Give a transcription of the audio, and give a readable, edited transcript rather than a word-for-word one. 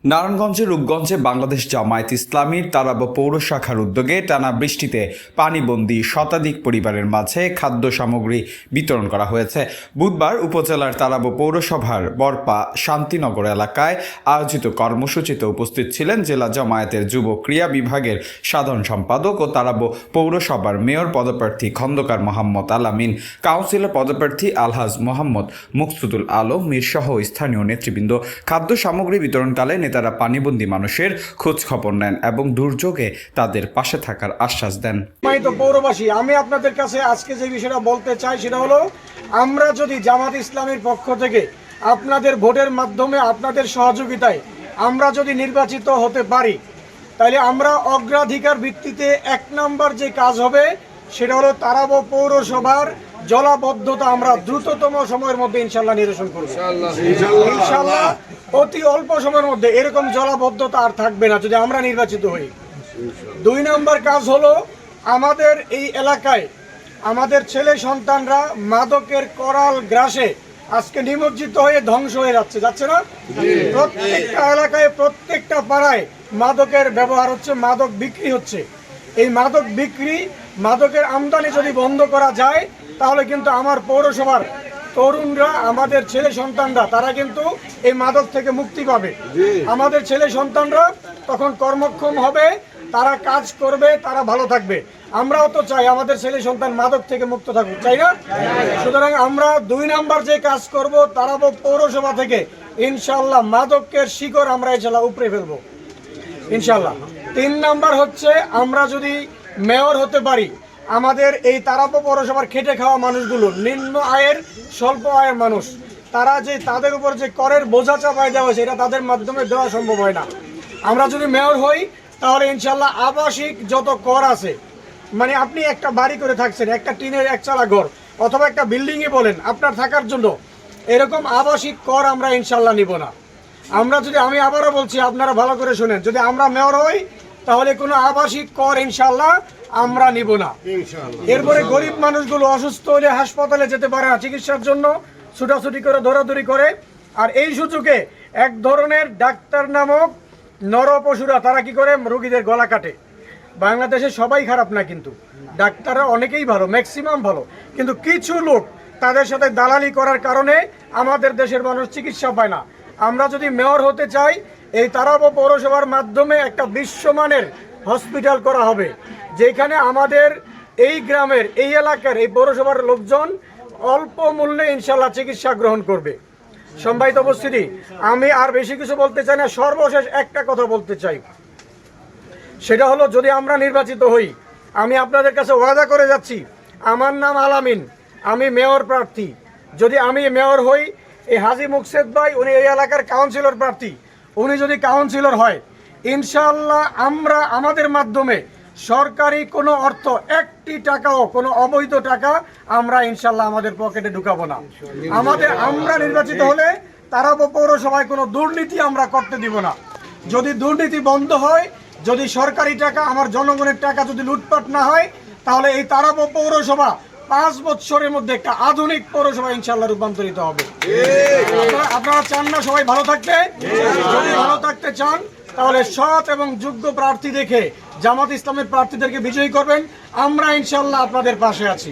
নারায়ণগঞ্জের রূপগঞ্জে বাংলাদেশ জামায়াত ইসলামীর তারাব পৌর শাখার উদ্যোগে টানা বৃষ্টিতে পানিবন্দী শতাধিক পরিবারের মাঝে খাদ্য সামগ্রী বিতরণ করা হয়েছে। বুধবার উপজেলার তারাব পৌরসভার বরপা শান্তিনগর এলাকায় আয়োজিত কর্মসূচিতে উপস্থিত ছিলেন জেলা জামায়াতের যুব ক্রিয়া বিভাগের সাধারণ সম্পাদক ও তারাব পৌরসভার মেয়র পদপ্রার্থী খন্দকার মোহাম্মদ আলামিন, কাউন্সিলর পদপ্রার্থী আলহাজ মোহাম্মদ মুকসুদুল আলম সহ স্থানীয় নেতৃবৃন্দ। খাদ্য সামগ্রী বিতরণকালে নেতারা পানিবন্দী মানুষের খোঁজ খবর নেন এবং দুর্যোগে তাদের পাশে থাকার আশ্বাস দেন। পৌরবাসী, আমি আপনাদের কাছে আজকে যে বিষয়টা বলতে চাই সেটা হলো, আমরা যদি জামাত ইসলামীর পক্ষ থেকে আপনাদের ভোটের মাধ্যমে আপনাদের সহযোগিতায় আমরা যদি নির্বাচিত হতে পারি, তাহলে আমরা অগ্রাধিকার ভিত্তিতে 1 নম্বর যে কাজ হবে সেটা হলো তারাব পৌরসভার জলাবদ্ধতা আমরা দ্রুততম সময়ের মধ্যে ইনশাল্লাহ নিরসন করব। ইনশাল্লাহ অতি অল্প সময়ের মধ্যে এরকম জলাবদ্ধতা আর থাকবে না যদি আমরা নির্বাচিত হই। 2 নম্বর কাজ হলো, আমাদের এই এলাকায় আমাদের ছেলে সন্তানরা মাদকের করাল গ্রাসে আজকে নিমজ্জিত হয়ে ধ্বংস হয়ে যাচ্ছে না? প্রত্যেকটা এলাকায় প্রত্যেকটা পাড়ায় মাদকের ব্যবহার হচ্ছে, মাদক বিক্রি হচ্ছে। এই মাদক বিক্রি, মাদকের আমদানি যদি বন্ধ করা যায় তাহলে কিন্তু আমার পৌরসভার তরুণরা, আমাদের ছেলে সন্তানরা তারা কিন্তু এই মাদক থেকে মুক্তি পাবে। আমাদের ছেলে সন্তানরা তখন কর্মক্ষম হবে, তারা কাজ করবে, তারা ভালো থাকবে। আমরাও তো চাই আমাদের ছেলে সন্তান মাদক থেকে মুক্ত থাকুক, চাই না? সুতরাং আমরা 2 নম্বর যে কাজ করব, তারাব পৌরসভা থেকে ইনশাল্লাহ মাদকের শিকড় আমরা ইনশাল্লাহ উপড়ে ফেলবো ইনশাল্লাহ। 3 নম্বর হচ্ছে, আমরা যদি মেয়র হতে পারি, আমাদের এই তারাব পৌরসভার খেটে খাওয়া মানুষগুলো, নিম্ন আয়ের স্বল্প আয়ের মানুষ, তারা যে তাদের উপর যে করের বোঝা চাপায় দেওয়া সেটা তাদের মাধ্যমে দেওয়া সম্ভব হয় না। আমরা যদি মেয়র হই তাহলে ইনশাল্লাহ আবাসিক যত কর আছে, মানে আপনি একটা বাড়ি করে থাকছেন, একটা টিনের একচালা ঘর অথবা একটা বিল্ডিংয়ে বলেন আপনার থাকার জন্য, এরকম আবাসিক কর আমরা ইনশাল্লাহ নিব না। আমরা যদি, আমি আবারও বলছি, আপনারা ভালো করে শুনেন, যদি আমরা মেয়র হই তাহলে কোনো আবাসিক কর ইনশাল্লাহ আমরা নিব না। এরপরে গরিব মানুষগুলো অসুস্থ হলে হাসপাতালে যেতে পারে না, চিকিৎসার জন্য ছুটাছুটি করে দৌড়াদৌড়ি করে। আর এই সুযোগে এক ধরনের ডাক্তার নামক নরপশুরা তারা কি করে, রোগীদের গলা কাটে। বাংলাদেশে সবাই খারাপ না, কিন্তু ডাক্তাররা অনেকেই ভালো, ম্যাক্সিমাম ভালো, কিন্তু কিছু লোক তাদের সাথে দালালি করার কারণে আমাদের দেশের মানুষ চিকিৎসা পায় না। আমরা যদি মেয়র হতে চাই, এই তারাব পৌরসভার মাধ্যমে একটা বিশ্বমানের হসপিটাল করা হবে, যেখানে আমাদের এই গ্রামের, এই এলাকার, এই পৌরসভার লোকজন অল্প মূল্যে ইনশাল্লাহ চিকিৎসা গ্রহণ করবে। সম্মানিত উপস্থিতি, আমি আর বেশি কিছু বলতে চাই না। সর্বশেষ একটা কথা বলতে চাই, সেটা হলো, যদি আমরা নির্বাচিত হই, আমি আপনাদের কাছে ওয়াদা করে যাচ্ছি, আমার নাম আলামিন, আমি মেয়র প্রার্থী। যদি আমি মেয়র হই, এই হাজী মুকসেদ ভাই উনি এই এলাকার কাউন্সিলর প্রার্থী, উনি যদি কাউন্সিলর হয়, ইনশাল্লাহ আমরা আমাদের মাধ্যমে সরকারি কোনো অর্থ, 1টি টাকাও, কোনো অবৈধ টাকা আমরা ইনশাল্লাহ আমাদের পকেটে ঢুকাবো না। আমরা নির্বাচিত হলে তারাব পৌরসভায় কোনো দুর্নীতি আমরা করতে দিব না। যদি দুর্নীতি বন্ধ হয়, যদি সরকারি টাকা, আমার জনগণের টাকা যদি লুটপাট না হয়, তাহলে এই তারাব পৌরসভা 5 বছরের মধ্যে একটা আধুনিক পৌরসভা ইনশাল্লাহ রূপান্তরিত হবে। আপনারা চান না সবাই ভালো থাকতে? যদি ভালো থাকতে চান তাহলে সৎ এবং যোগ্য প্রার্থী দেখে জামাত ইসলামের প্রার্থীদেরকে বিজয়ী করবেন। আমরা ইনশাল্লাহ আপনাদের পাশে আছি।